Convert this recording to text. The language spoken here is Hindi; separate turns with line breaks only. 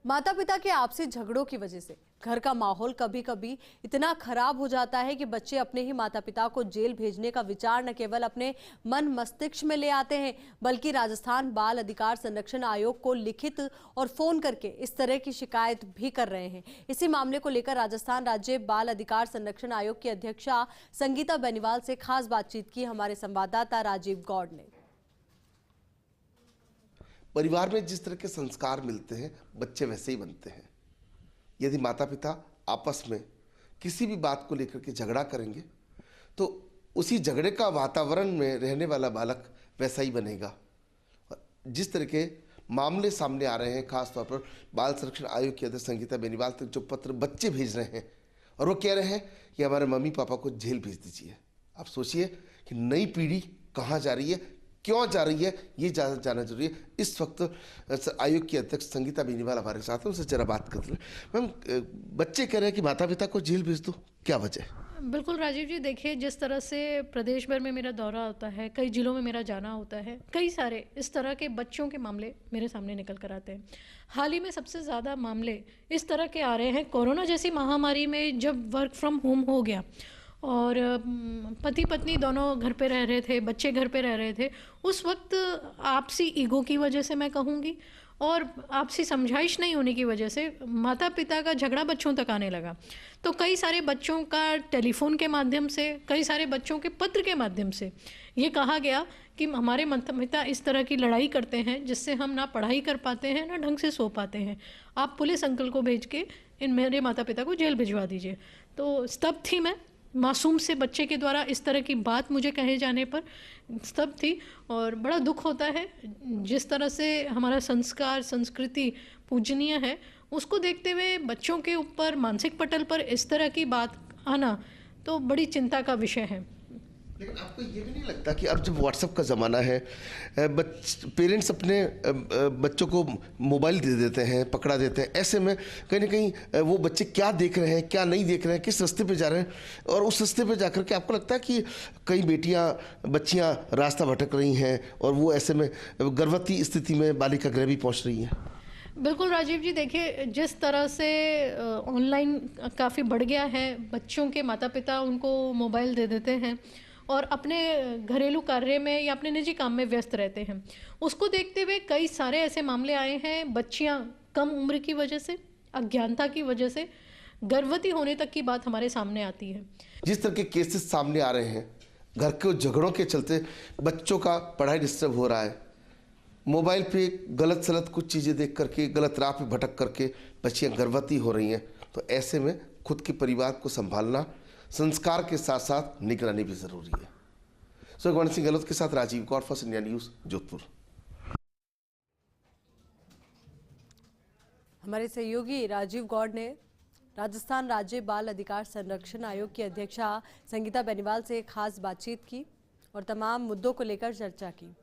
माता पिता के आपसी झगड़ों की वजह से घर का माहौल कभी कभी इतना खराब हो जाता है कि बच्चे अपने ही माता पिता को जेल भेजने का विचार न केवल अपने मन मस्तिष्क में ले आते हैं, बल्कि राजस्थान बाल अधिकार संरक्षण आयोग को लिखित और फोन करके इस तरह की शिकायत भी कर रहे हैं। इसी मामले को लेकर राजस्थान राज्य बाल अधिकार संरक्षण आयोग की अध्यक्षा संगीता बेनीवाल से खास बातचीत की हमारे संवाददाता राजीव गौड़ ने।
परिवार में जिस तरह के संस्कार मिलते हैं बच्चे वैसे ही बनते हैं। यदि माता पिता आपस में किसी भी बात को लेकर के झगड़ा करेंगे तो उसी झगड़े का वातावरण में रहने वाला बालक वैसा ही बनेगा। जिस तरह के मामले सामने आ रहे हैं, खासतौर पर बाल संरक्षण आयोग की अध्यक्ष संगीता बेनीवाल तक जो पत्र बच्चे भेज रहे हैं और वो कह रहे हैं कि हमारे मम्मी पापा को जेल भेज दीजिए। आप सोचिए कि नई पीढ़ी कहाँ जा रही है, क्यों जा रही है, ये जानना जरूरी है। इस वक्त आयोग की अध्यक्ष संगीता बेनीवाल हमारे साथ हैं, उनसे जरा बात करते हैं। मैम, बच्चे कह रहे हैं कि माता पिता को जेल भेज दो, क्या वजह है?
बिल्कुल राजीव जी, देखिए जिस तरह से प्रदेश भर में मेरा दौरा होता है, कई जिलों में मेरा जाना होता है, कई सारे इस तरह के बच्चों के मामले मेरे सामने निकल कर आते हैं। हाल ही में सबसे ज़्यादा मामले इस तरह के आ रहे हैं। कोरोना जैसी महामारी में जब वर्क फ्रॉम होम हो गया और पति पत्नी दोनों घर पे रह रहे थे, बच्चे घर पे रह रहे थे, उस वक्त आपसी ईगो की वजह से मैं कहूँगी और आपसी समझाइश नहीं होने की वजह से माता पिता का झगड़ा बच्चों तक आने लगा। तो कई सारे बच्चों का टेलीफोन के माध्यम से, कई सारे बच्चों के पत्र के माध्यम से ये कहा गया कि हमारे माता पिता इस तरह की लड़ाई करते हैं जिससे हम ना पढ़ाई कर पाते हैं ना ढंग से सो पाते हैं, आप पुलिस अंकल को भेज के इन मेरे माता पिता को जेल भिजवा दीजिए। तो स्तब्ध थी मैं, मासूम से बच्चे के द्वारा इस तरह की बात मुझे कहे जाने पर स्तब्ध थी और बड़ा दुख होता है। जिस तरह से हमारा संस्कार संस्कृति पूजनीय है, उसको देखते हुए बच्चों के ऊपर मानसिक पटल पर इस तरह की बात आना तो बड़ी चिंता का विषय है।
लेकिन आपको ये भी नहीं लगता कि अब जब व्हाट्सएप का ज़माना है, पेरेंट्स अपने बच्चों को मोबाइल दे देते हैं, पकड़ा देते हैं, ऐसे में कहीं ना कहीं वो बच्चे क्या देख रहे हैं, क्या नहीं देख रहे हैं, किस रास्ते पे जा रहे हैं, और उस रास्ते पे जाकर के आपको लगता है कि कई बच्चियां रास्ता भटक रही हैं और वो ऐसे में गर्भवती स्थिति में बालिका गृह भी पहुँच रही हैं?
बिल्कुल राजीव जी, देखिए जिस तरह से ऑनलाइन काफ़ी बढ़ गया है, बच्चों के माता पिता उनको मोबाइल दे देते हैं और अपने घरेलू कार्य में या अपने निजी काम में व्यस्त रहते हैं। उसको देखते हुए कई सारे ऐसे मामले आए हैं, बच्चियां कम उम्र की वजह से, अज्ञानता की वजह से गर्भवती होने तक की बात हमारे सामने आती है।
जिस तरह के केसेस सामने आ रहे हैं, घर के झगड़ों के चलते बच्चों का पढ़ाई डिस्टर्ब हो रहा है, मोबाइल पे गलत सलत कुछ चीज़ें देख करके, गलत राह पे भटक करके बच्चियां गर्भवती हो रही हैं, तो ऐसे में खुद के परिवार को संभालना, संस्कार के साथ साथ निगरानी भी जरूरी है। सुगवंत सिंह गहलोत के साथ Rajiv Gaur, first India news, Jodhpur.
हमारे सहयोगी राजीव गौड़ ने राजस्थान राज्य बाल अधिकार संरक्षण आयोग की अध्यक्षा संगीता बेनीवाल से खास बातचीत की और तमाम मुद्दों को लेकर चर्चा की।